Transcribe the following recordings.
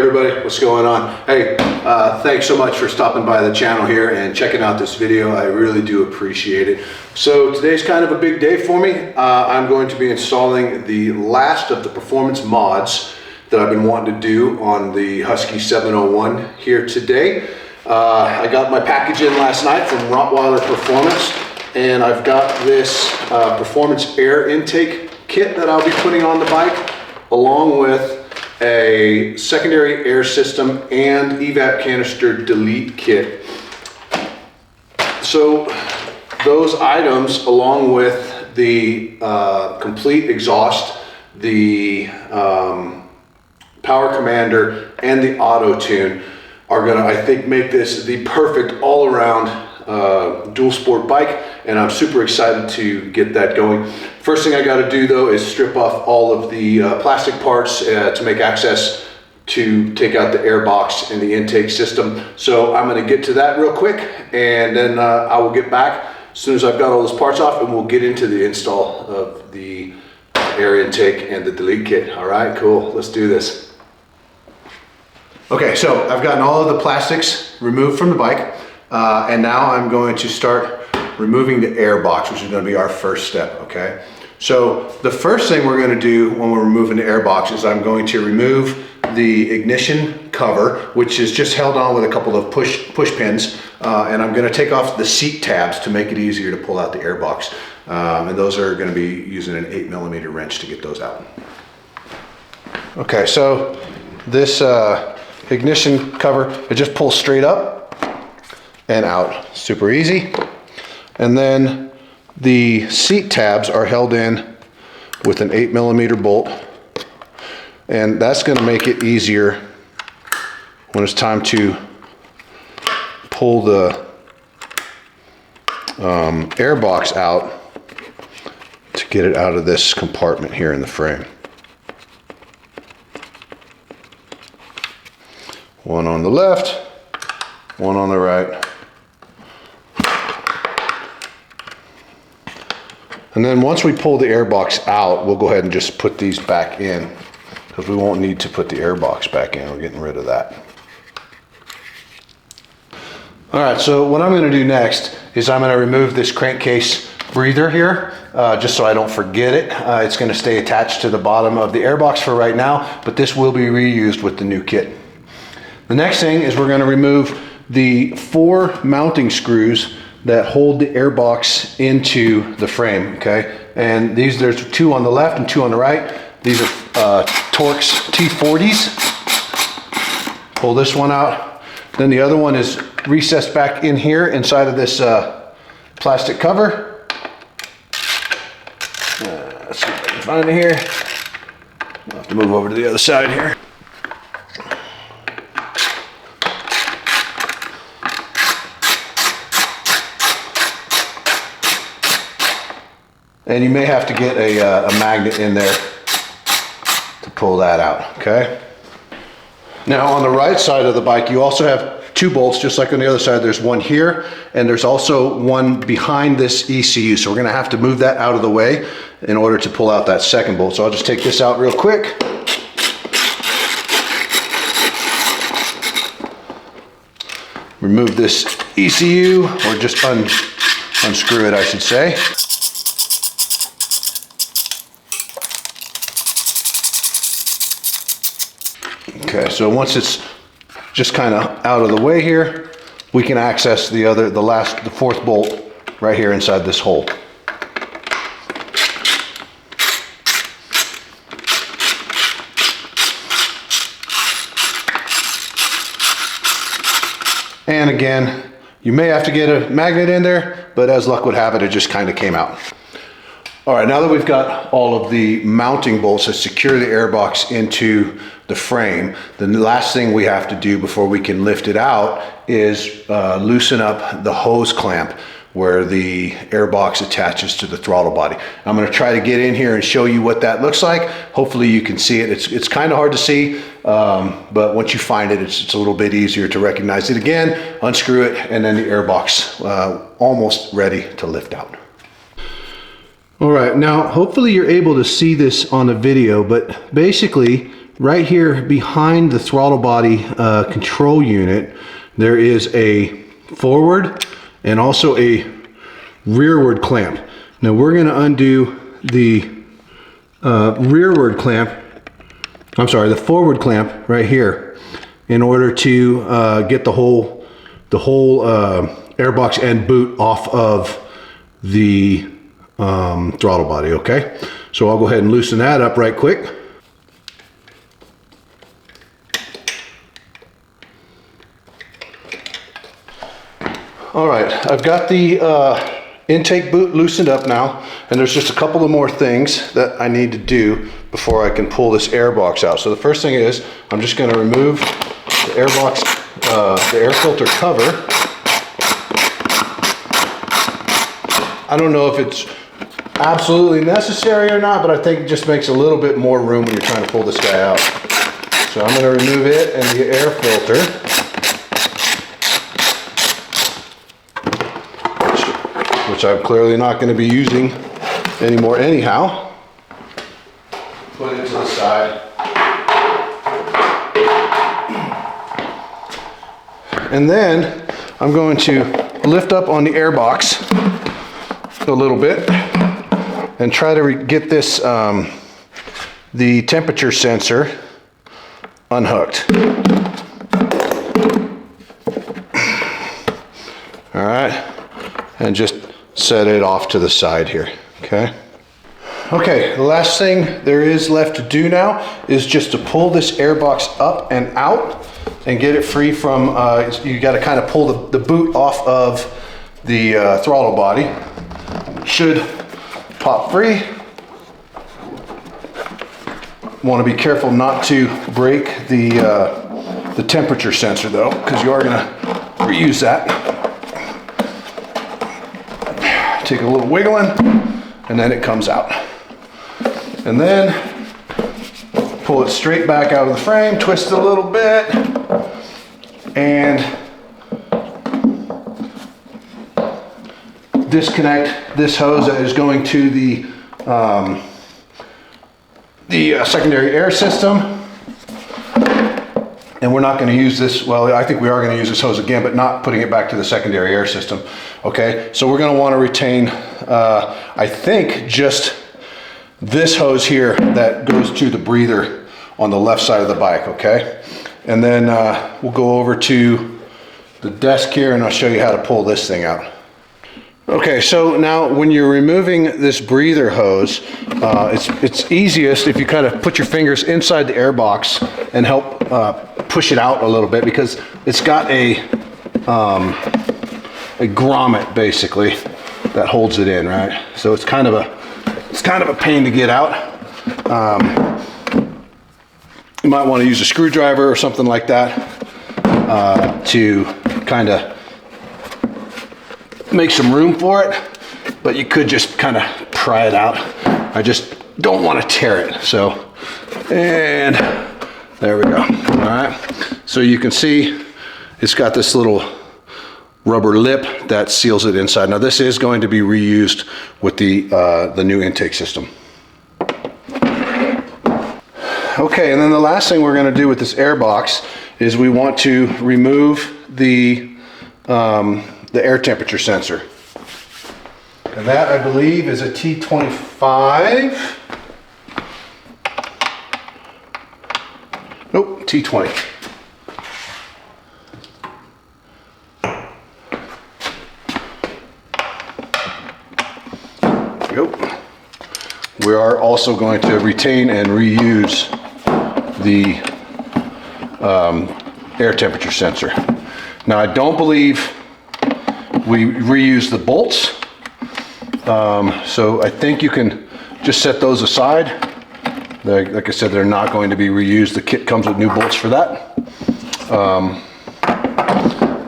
everybody, what's going on? Hey, thanks so much for stopping by the channel here and checking out this video. I really do appreciate it. So today's kind of a big day for me. I'm going to be installing the last of the performance mods that I've been wanting to do on the Husky 701 here today. I got my package in last night from Rottweiler Performance, and I've got this performance air intake kit that I'll be putting on the bike, along with a secondary air system and EVAP canister delete kit. So those items, along with the complete exhaust, the power commander, and the auto tune, are gonna, I think, make this the perfect all-around dual sport bike, and I'm super excited to get that going. First thing I got to do though is strip off all of the plastic parts to make access to take out the airbox and the intake system. So I'm going to get to that real quick, and then I will get back as soon as I've got all those parts off, and we'll get into the install of the air intake and the delete kit. All right, cool, let's do this. Okay, so I've gotten all of the plastics removed from the bike, and now I'm going to start removing the airbox, which is going to be our first step. Okay, so the first thing we're going to do when we're removing the airbox is I'm going to remove the ignition cover, which is just held on with a couple of push pins, and I'm going to take off the seat tabs to make it easier to pull out the airbox, and those are going to be using an 8mm wrench to get those out. Okay, so this ignition cover, it just pulls straight up and out, super easy. And then the seat tabs are held in with an 8mm bolt, and that's going to make it easier when it's time to pull the airbox out to get it out of this compartment here in the frame. One on the left, one on the right. And then once we pull the airbox out, we'll go ahead and just put these back in, because we won't need to put the airbox back in. We're getting rid of that. All right, so what I'm going to do next is I'm going to remove this crankcase breather here, just so I don't forget it. It's going to stay attached to the bottom of the airbox for right now, but this will be reused with the new kit. The next thing is we're going to remove the 4 mounting screws that hold the airbox into the frame, okay? And there's 2 on the left and 2 on the right. These are Torx T40s. Pull this one out. Then the other one is recessed back in here inside of this plastic cover. Let's see if I can find it here. I'll have to move over to the other side here. And you may have to get a magnet in there to pull that out, okay? Now on the right side of the bike, you also have 2 bolts, just like on the other side. There's one here, and there's also one behind this ECU. So we're gonna have to move that out of the way in order to pull out that second bolt. So I'll just take this out real quick. Remove this ECU, or just unscrew it, I should say. Okay, so once it's just kind of out of the way here, we can access the 4th bolt right here inside this hole. And again, you may have to get a magnet in there, but as luck would have it, it just kind of came out. All right, now that we've got all of the mounting bolts that secure the airbox into the frame, the last thing we have to do before we can lift it out is loosen up the hose clamp where the airbox attaches to the throttle body. I'm going to try to get in here and show you what that looks like. Hopefully you can see it. It's kind of hard to see, but once you find it, it's a little bit easier to recognize it. Again, unscrew it, and then the airbox almost ready to lift out. All right, now hopefully you're able to see this on the video, but basically right here behind the throttle body control unit, there is a forward and also a rearward clamp. Now we're going to undo the rearward clamp, I'm sorry, the forward clamp right here in order to get the whole airbox and boot off of the throttle body, okay? So I'll go ahead and loosen that up right quick. All right, I've got the intake boot loosened up now, and there's just a couple of more things that I need to do before I can pull this airbox out. So the first thing is, I'm just going to remove the airbox, the air filter cover. I don't know if it's absolutely necessary or not, but I think it just makes a little bit more room when you're trying to pull this guy out. So I'm going to remove it and the air filter, which I'm clearly not going to be using anymore anyhow. Put it to the side. And then I'm going to lift up on the airbox a little bit and try to get this, the temperature sensor unhooked. All right, and just set it off to the side here, okay? Okay, the last thing there is left to do now is just to pull this airbox up and out and get it free from, you gotta kind of pull the boot off of the throttle body. Should pop free. Want to be careful not to break the temperature sensor though, because you are gonna reuse that. Take a little wiggling, and then it comes out. And then pull it straight back out of the frame, twist it a little bit, and disconnect this hose that is going to the secondary air system. And we're not going to use this, well, I think we are going to use this hose again, but not putting it back to the secondary air system. Okay, so we're going to want to retain, I think, just this hose here that goes to the breather on the left side of the bike, okay? And then we'll go over to the desk here and I'll show you how to pull this thing out. Okay, so now when you're removing this breather hose, it's easiest if you kind of put your fingers inside the airbox and help push it out a little bit, because it's got a grommet basically that holds it in, right? So it's kind of a pain to get out. You might want to use a screwdriver or something like that to kind of make some room for it, but you could just kind of pry it out. I just don't want to tear it. So, and there we go. All right. So you can see it's got this little rubber lip that seals it inside. Now this is going to be reused with the new intake system. Okay, and then the last thing we're going to do with this airbox is we want to remove the air temperature sensor. And that, I believe, is a T25. Nope, T20. There we go. We are also going to retain and reuse the air temperature sensor. Now, I don't believe we reuse the bolts, so I think you can just set those aside. Like I said, they're not going to be reused. The kit comes with new bolts for that.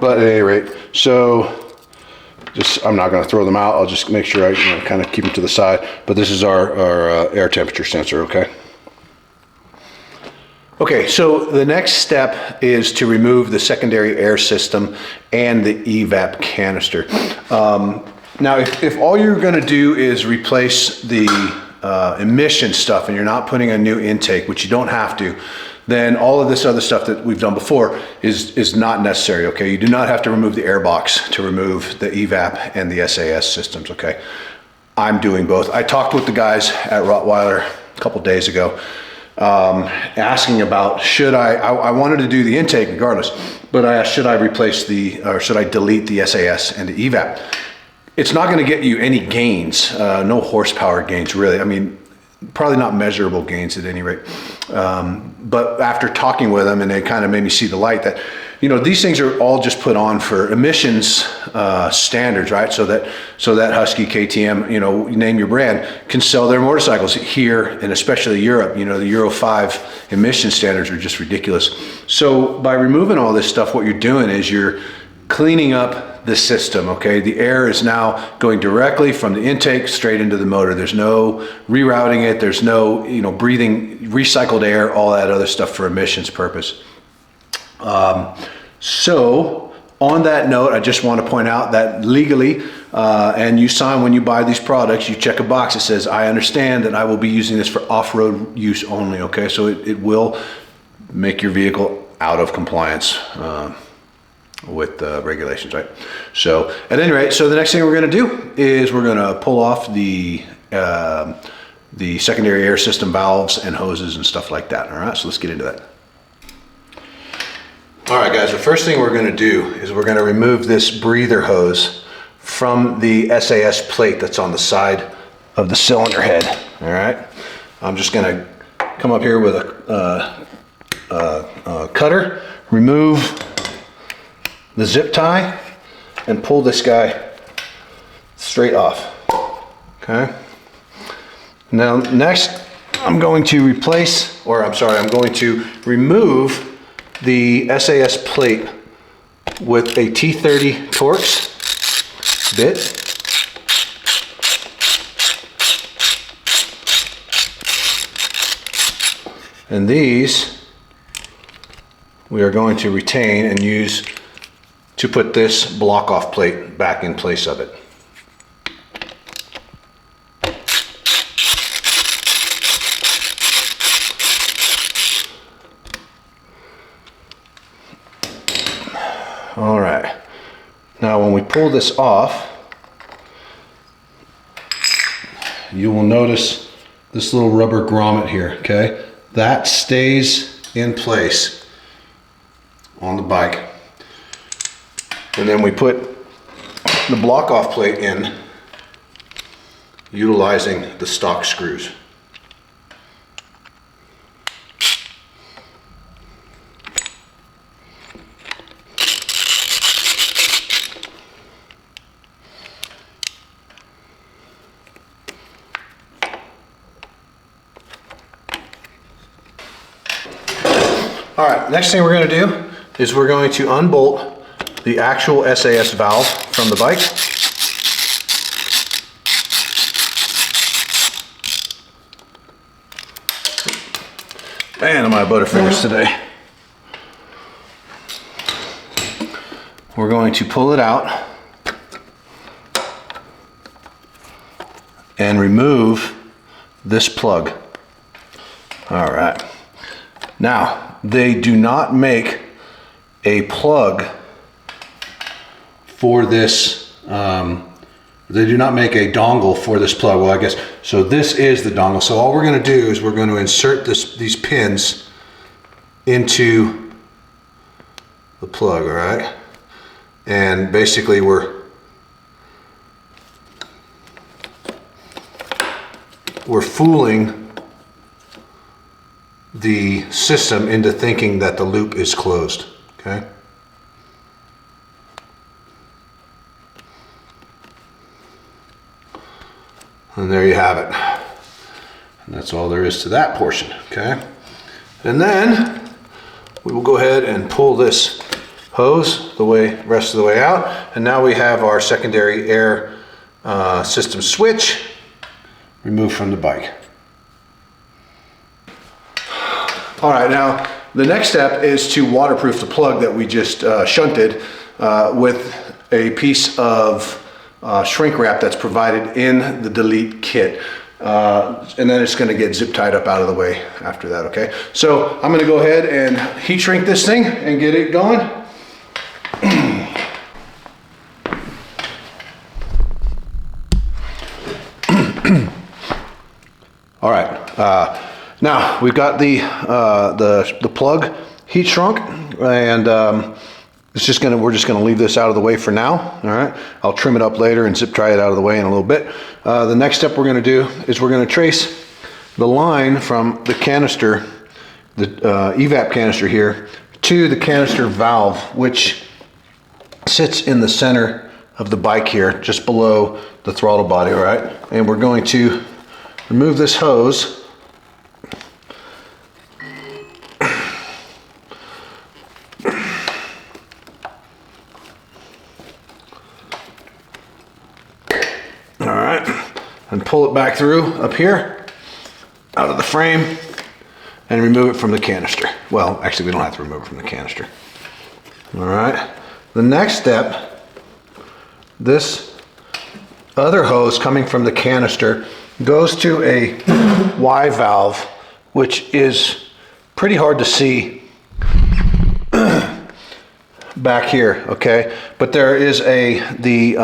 But at any rate, so I'm not going to throw them out. I'll just make sure I kind of keep them to the side. But this is our air temperature sensor, okay? Okay, so the next step is to remove the secondary air system and the EVAP canister. Now, if all you're going to do is replace the emission stuff and you're not putting a new intake, which you don't have to, then all of this other stuff that we've done before is not necessary, okay? You do not have to remove the airbox to remove the EVAP and the SAS systems, okay? I'm doing both. I talked with the guys at Rottweiler a couple days ago, asking about I wanted to do the intake regardless, but I asked, should I delete the SAS and the EVAP? It's not gonna get you any gains, no horsepower gains really. I mean, probably not measurable gains at any rate. But after talking with them, and they kind of made me see the light that, you know, these things are all just put on for emissions standards, right? So that Husky, KTM, you know, you name your brand, can sell their motorcycles here, and especially Europe. You know, the Euro 5 emission standards are just ridiculous. So by removing all this stuff, what you're doing is you're cleaning up the system, okay? The air is now going directly from the intake straight into the motor. There's no rerouting it. There's no, you know, breathing recycled air, all that other stuff for emissions purpose. So on that note, I just want to point out that legally, and you sign when you buy these products, you check a box that says, I understand that I will be using this for off-road use only, okay? So it will make your vehicle out of compliance with the regulations, right? So at any rate, so the next thing we're going to do is we're going to pull off the secondary air system valves and hoses and stuff like that. All right, so let's get into that. All right, guys, the first thing we're going to do is we're going to remove this breather hose from the SAS plate that's on the side of the cylinder head. All right, I'm just going to come up here with a cutter, remove the zip tie, and pull this guy straight off. Okay. Now next, I'm going to remove the SAS plate with a T30 Torx bit. And these we are going to retain and use to put this block off plate back in place of it. All right, now when we pull this off, you will notice this little rubber grommet here, okay? That stays in place on the bike. And then we put the block off plate in utilizing the stock screws. All right, next thing we're going to do is we're going to unbolt the actual SAS valve from the bike. Man, am I butterfingers today. We're going to pull it out and remove this plug. All right. Now, they do not make a plug for this, they do not make a dongle for this plug. Well, I guess, so this is the dongle. So all we're gonna do is we're gonna insert these pins into the plug, all right? And basically we're fooling the system into thinking that the loop is closed, okay? And there you have it. And that's all there is to that portion, okay? And then we will go ahead and pull this hose rest of the way out. And now we have our secondary air system switch removed from the bike. All right, now the next step is to waterproof the plug that we just shunted with a piece of shrink wrap that's provided in the Delete kit. and then it's gonna get zip tied up out of the way after that, okay? So I'm gonna go ahead and heat shrink this thing and get it going. All right, now we've got the plug heat shrunk, and we're just gonna leave this out of the way for now. All right, I'll trim it up later and zip tie it out of the way in a little bit. The next step we're gonna do is we're gonna trace the line from the canister, the EVAP canister here, to the canister valve, which sits in the center of the bike here, just below the throttle body. All right, and we're going to remove this hose. All right, and pull it back through up here, out of the frame, and remove it from the canister. Well, actually we don't have to remove it from the canister. All right, the next step, this other hose coming from the canister goes to a Y valve, which is pretty hard to see back here, okay? But there is the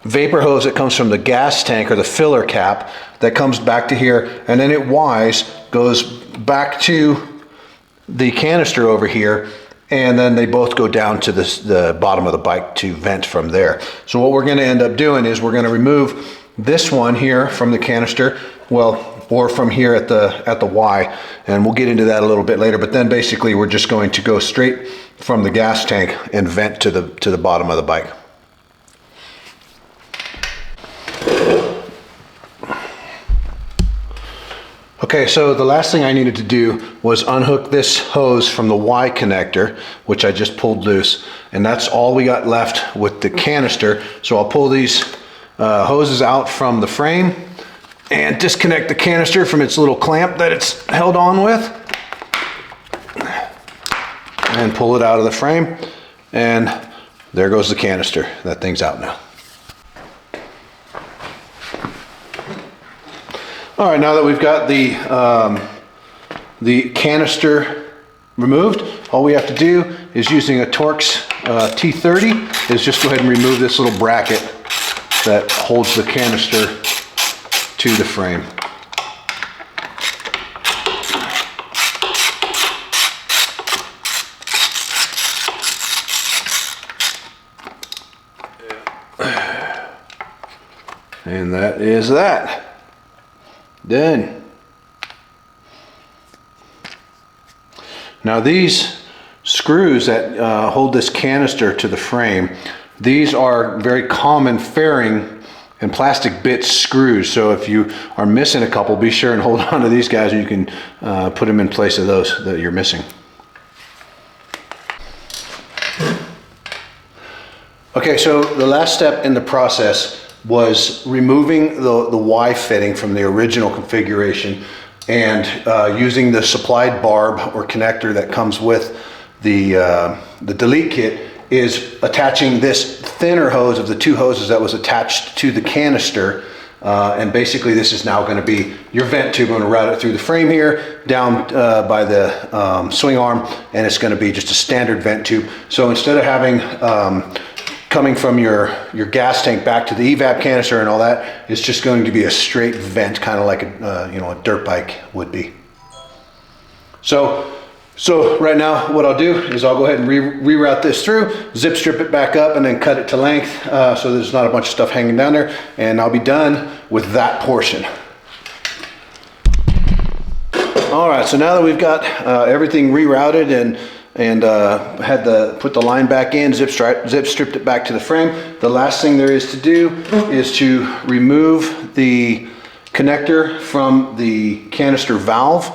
vapor hose that comes from the gas tank, or the filler cap, that comes back to here, and then it goes back to the canister over here, and then they both go down to the bottom of the bike to vent from there. So what we're gonna end up doing is we're gonna remove this one here from the canister, or from here at the Y, and we'll get into that a little bit later, but then basically we're just going to go straight from the gas tank and vent to the bottom of the bike. Okay, so the last thing I needed to do was unhook this hose from the Y connector, which I just pulled loose, and that's all we got left with the canister. So I'll pull these hoses out from the frame and disconnect the canister from its little clamp that it's held on with, and pull it out of the frame, and there goes the canister. That thing's out now. All right, now that we've got the canister removed, all we have to do is, using a Torx T30, is just go ahead and remove this little bracket that holds the canister to the frame. And that is that. Done. Now these screws that hold this canister to the frame, these are very common fairing and plastic bit screws. So if you are missing a couple, be sure and hold on to these guys, and you can put them in place of those that you're missing. Okay, so the last step in the process was removing the Y fitting from the original configuration, and using the supplied barb or connector that comes with the delete kit, is attaching this thinner hose of the two hoses that was attached to the canister. And basically this is now going to be your vent tube. I'm going to route it through the frame here, down by the swing arm, and it's going to be just a standard vent tube. So instead of having coming from your gas tank back to the EVAP canister and all that, it's just going to be a straight vent, kind of like a dirt bike would be. So right now what I'll do is I'll go ahead and reroute this through, zip strip it back up, and then cut it to length so there's not a bunch of stuff hanging down there, and I'll be done with that portion. All right, so now that we've got everything rerouted and had put the line back in, zip stripped it back to the frame, the last thing there is to do is to remove the connector from the canister valve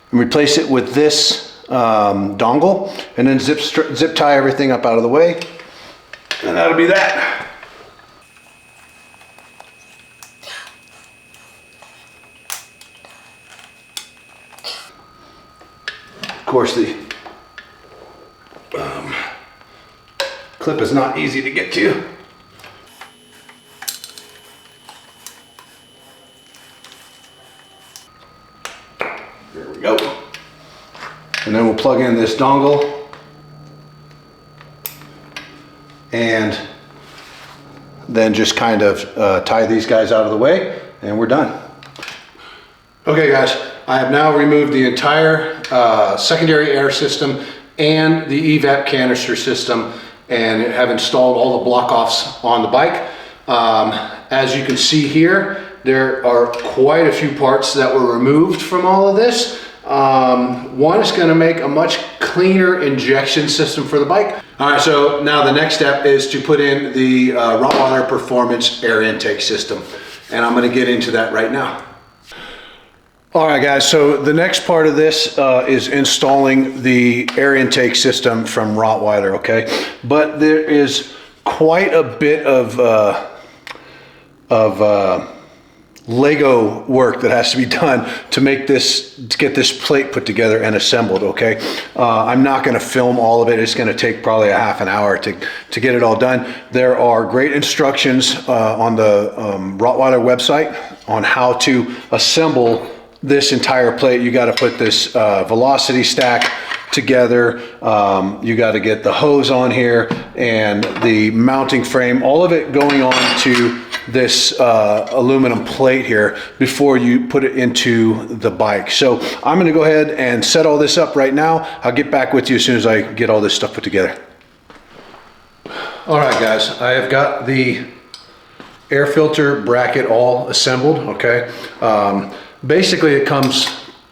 and replace it with this dongle, and then zip tie everything up out of the way, and that'll be that. Of course, the clip is not easy to get to. we go. And then we'll plug in this dongle and then just kind of tie these guys out of the way, and we're done. Okay guys, I have now removed the entire secondary air system and the EVAP canister system and have installed all the block offs on the bike. As you can see here, there are quite a few parts that were removed from all of this. One is going to make a much cleaner injection system for the bike. All right, so now the next step is to put in the Rottweiler Performance air intake system, and I'm going to get into that right now. All right guys, so the next part of this is installing the air intake system from Rottweiler, okay? But there is quite a bit of Lego work that has to be done to make this, to get this plate put together and assembled, okay? I'm not gonna film all of it. It's gonna take probably a half an hour to get it all done. There are great instructions on the Rottweiler website on how to assemble this entire plate. You got to put this velocity stack together. You got to get the hose on here and the mounting frame, all of it going on to this aluminum plate here before you put it into the bike. So I'm going to go ahead and set all this up right now. I'll get back with you as soon as I get all this stuff put together. All right guys, I have got the air filter bracket all assembled, okay? Basically it comes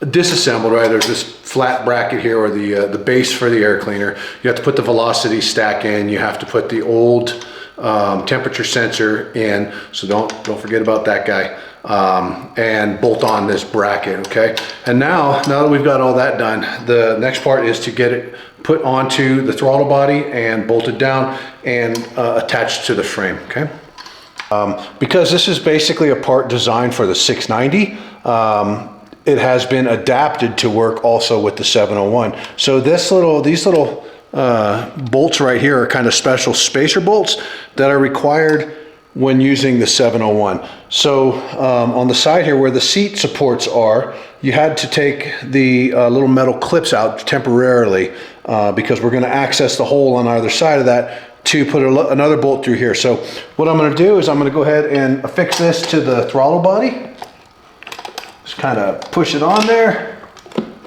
disassembled, right? There's this flat bracket here, or the base for the air cleaner. You have to put the velocity stack in. You have to put the old temperature sensor in, so don't forget about that guy, and bolt on this bracket, okay? And now that we've got all that done, the next part is to get it put onto the throttle body and bolted down and attached to the frame, okay? Because this is basically a part designed for the 690, it has been adapted to work also with the 701. So these little bolts right here are kind of special spacer bolts that are required when using the 701. So on the side here where the seat supports are, you had to take the little metal clips out temporarily because we're going to access the hole on either side of that to put another bolt through here. So what I'm going to do is I'm going to go ahead and affix this to the throttle body. Just kind of push it on there,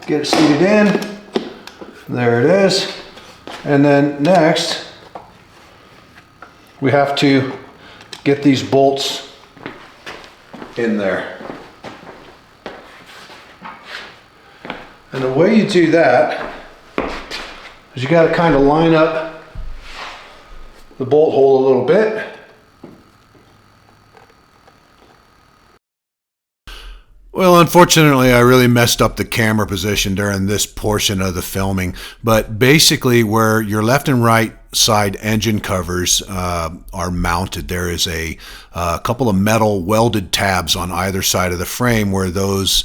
get it seated in. There it is. And then next, we have to get these bolts in there. And the way you do that is you got to kind of line up the bolt hole a little bit. Well, unfortunately, I really messed up the camera position during this portion of the filming, but basically where your left and right side engine covers are mounted, there is a couple of metal welded tabs on either side of the frame where those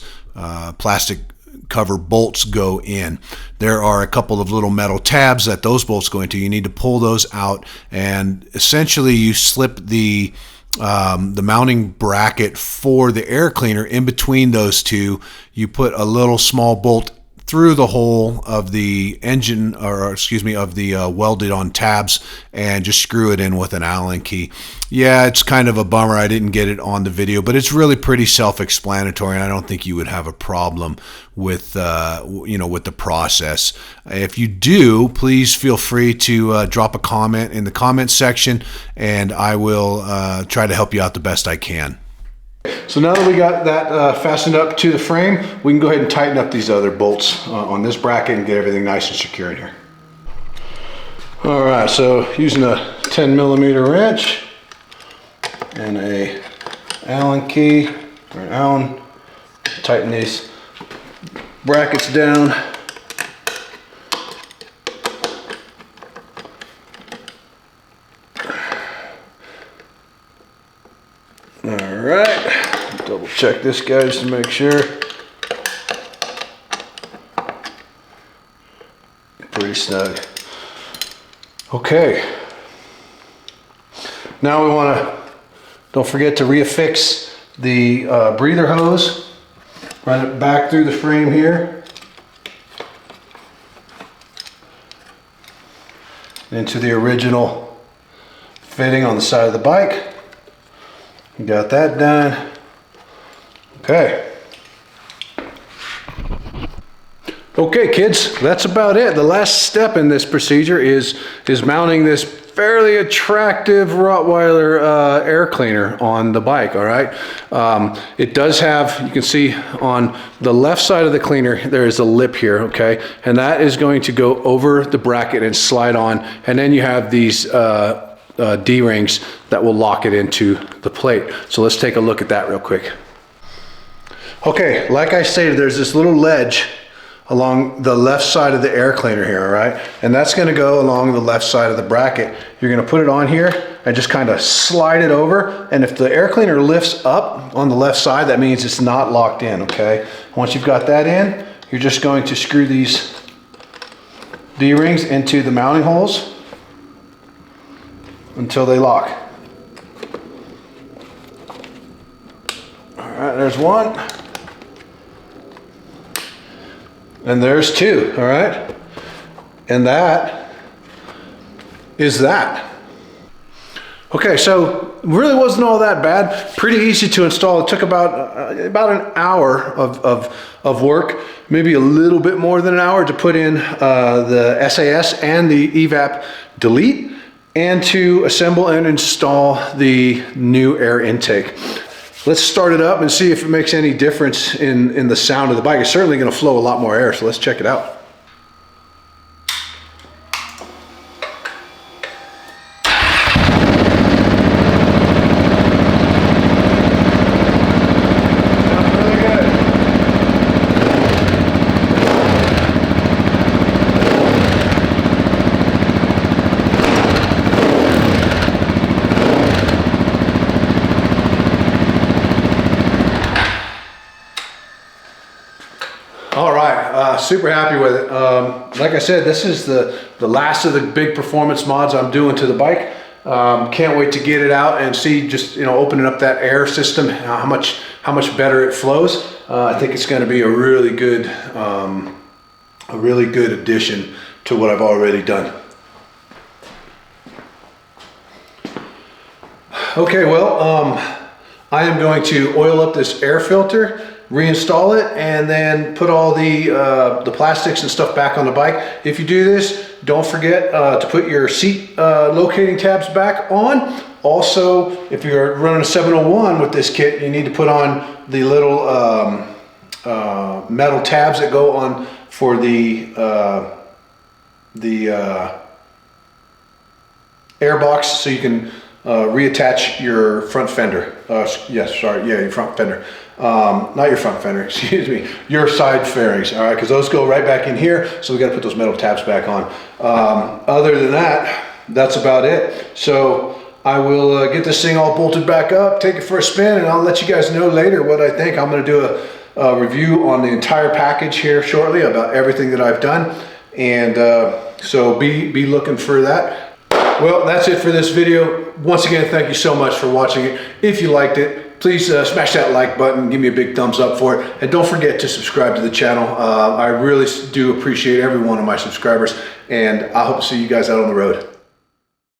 plastic cover bolts go in. There are a couple of little metal tabs that those bolts go into. You need to pull those out, and essentially you slip the mounting bracket for the air cleaner in between those two. You put a little small bolt through the hole of the engine, or excuse me, of the welded on tabs, and just screw it in with an Allen key. Yeah, it's kind of a bummer I didn't get it on the video, but it's really pretty self-explanatory, and I don't think you would have a problem with with the process. If you do, please feel free to drop a comment in the comment section, and I will try to help you out the best I can. So now that we got that fastened up to the frame, we can go ahead and tighten up these other bolts on this bracket and get everything nice and secure in here. All right, so using a 10mm wrench and a Allen key or an Allen, tighten these brackets down. All right, double check this guy just to make sure. Pretty snug. Okay. Now we want to, don't forget to reaffix the breather hose. Run it back through the frame here. into the original fitting on the side of the bike. Got that done. Okay. Okay, kids, that's about it. The last step in this procedure is mounting this fairly attractive Rottweiler air cleaner on the bike, all right? It does have, you can see on the left side of the cleaner, there is a lip here, okay? And that is going to go over the bracket and slide on, and then you have these D-rings that will lock it into the plate. So let's take a look at that real quick. Okay, like I stated, there's this little ledge along the left side of the air cleaner here, all right? And that's gonna go along the left side of the bracket. You're gonna put it on here and just kind of slide it over. And if the air cleaner lifts up on the left side, that means it's not locked in, okay? Once you've got that in, you're just going to screw these D-rings into the mounting holes until they lock. All right, there's one. And there's two, all right? And that is that. Okay, so really wasn't all that bad. Pretty easy to install. It took about an hour of work, maybe a little bit more than an hour to put in the SAS and the EVAP delete and to assemble and install the new air intake. Let's start it up and see if it makes any difference in the sound of the bike. It's certainly going to flow a lot more air, so let's check it out. All right, super happy with it. Like I said, this is the last of the big performance mods I'm doing to the bike. Can't wait to get it out and see, just opening up that air system, how much better it flows. I think it's going to be a really good addition to what I've already done. Okay, well, I am going to oil up this air filter, reinstall it, and then put all the plastics and stuff back on the bike. If you do this, don't forget to put your seat locating tabs back on. Also, if you're running a 701 with this kit, you need to put on the little metal tabs that go on for the airbox, so you can reattach your front fender. Your front fender. Not your front fender, excuse me, your side fairings, all right, because those go right back in here, so we got to put those metal tabs back on. Other than that, that's about it. So I will get this thing all bolted back up, take it for a spin, and I'll let you guys know later what I think. I'm going to do a review on the entire package here shortly about everything that I've done, and so be looking for that. Well, that's it for this video. Once again, thank you so much for watching it. If you liked it, please smash that like button, give me a big thumbs up for it, and don't forget to subscribe to the channel. I really do appreciate every one of my subscribers, and I hope to see you guys out on the road.